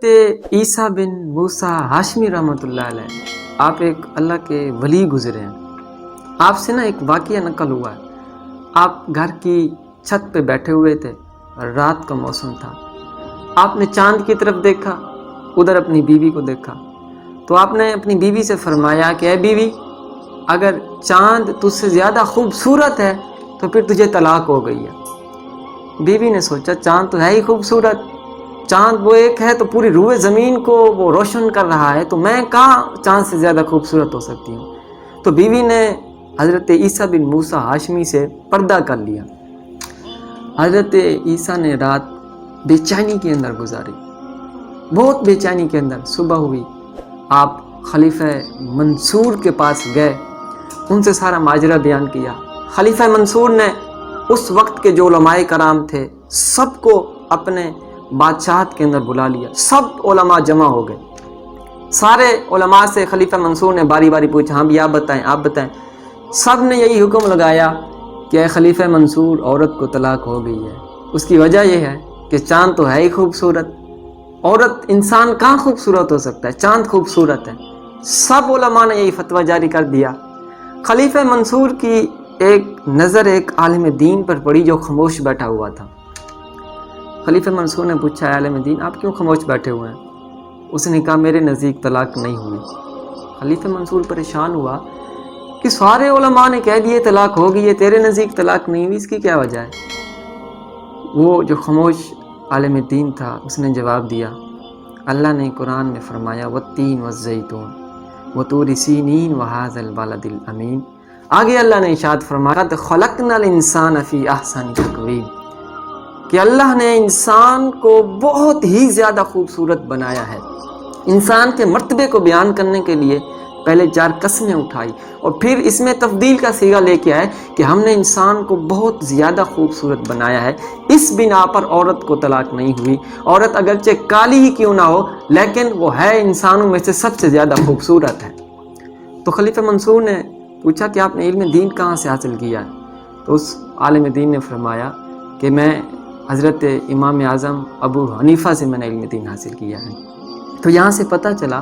حضرت عیسیٰ بن موسیٰ ہاشمی رحمۃ اللہ علیہ، آپ ایک اللہ کے ولی گزرے ہیں۔ آپ سے ایک واقعہ نقل ہوا ہے۔ آپ گھر کی چھت پہ بیٹھے ہوئے تھے، رات کا موسم تھا۔ آپ نے چاند کی طرف دیکھا، ادھر اپنی بیوی کو دیکھا، تو آپ نے اپنی بیوی سے فرمایا کہ اے بیوی، اگر چاند تجھ سے زیادہ خوبصورت ہے تو پھر تجھے طلاق ہو گئی ہے۔ بیوی نے سوچا چاند تو ہے ہی خوبصورت، چاند وہ ایک ہے تو پوری روئے زمین کو وہ روشن کر رہا ہے، تو میں کہاں چاند سے زیادہ خوبصورت ہو سکتی ہوں۔ تو بیوی نے حضرت عیسیٰ بن موسیٰ ہاشمی سے پردہ کر لیا۔ حضرت عیسیٰ نے رات بے چینی کے اندر گزاری، بہت بے چینی کے اندر۔ صبح ہوئی، آپ خلیفہ منصور کے پاس گئے، ان سے سارا ماجرا بیان کیا۔ خلیفہ منصور نے اس وقت کے جو علماء کرام تھے سب کو اپنے بادشاہت کے اندر بلا لیا، سب علماء جمع ہو گئے۔ سارے علماء سے خلیفہ منصور نے باری باری پوچھا، ہاں بھی آپ بتائیں آپ بتائیں۔ سب نے یہی حکم لگایا کہ اے خلیفہ منصور، عورت کو طلاق ہو گئی ہے۔ اس کی وجہ یہ ہے کہ چاند تو ہے ہی خوبصورت، عورت انسان کہاں خوبصورت ہو سکتا ہے، چاند خوبصورت ہے۔ سب علماء نے یہی فتویٰ جاری کر دیا۔ خلیفہ منصور کی ایک نظر ایک عالم دین پر پڑی جو خاموش بیٹھا ہوا تھا۔ خلیفہ منصور نے پوچھا، عالم دین آپ کیوں خاموش بیٹھے ہوئے ہیں؟ اس نے کہا میرے نزدیک طلاق نہیں ہوئی۔ خلیفہ منصور پریشان ہوا کہ سارے علماء نے کہہ دیے طلاق ہو گئی ہے، تیرے نزدیک طلاق نہیں ہوئی، اس کی کیا وجہ ہے؟ وہ جو خاموش عالم دین تھا اس نے جواب دیا، اللہ نے قرآن میں فرمایا والتین والزیتون وطور سینین وہذا البلد الامین۔ آگے اللہ نے ارشاد فرمایا قد خلقنا الانسان فی احسن تقویم، کہ اللہ نے انسان کو بہت ہی زیادہ خوبصورت بنایا ہے۔ انسان کے مرتبے کو بیان کرنے کے لیے پہلے 4 قسمیں اٹھائی اور پھر اس میں تفضیل کا صیغہ لے کے آئے کہ ہم نے انسان کو بہت زیادہ خوبصورت بنایا ہے، اس بنا پر عورت کو طلاق نہیں ہوئی۔ عورت اگرچہ کالی ہی کیوں نہ ہو لیکن وہ ہے انسانوں میں سے سب سے زیادہ خوبصورت ہے۔ تو خلیفہ منصور نے پوچھا کہ آپ نے علم دین کہاں سے حاصل کیا ہے؟ تو اس عالم دین نے فرمایا کہ میں حضرت امام اعظم ابو حنیفہ سے میں نے علم دین حاصل کیا ہے۔ تو یہاں سے پتہ چلا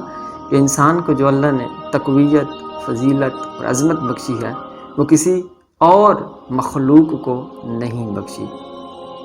کہ انسان کو جو اللہ نے تقویت، فضیلت اور عظمت بخشی ہے وہ کسی اور مخلوق کو نہیں بخشی۔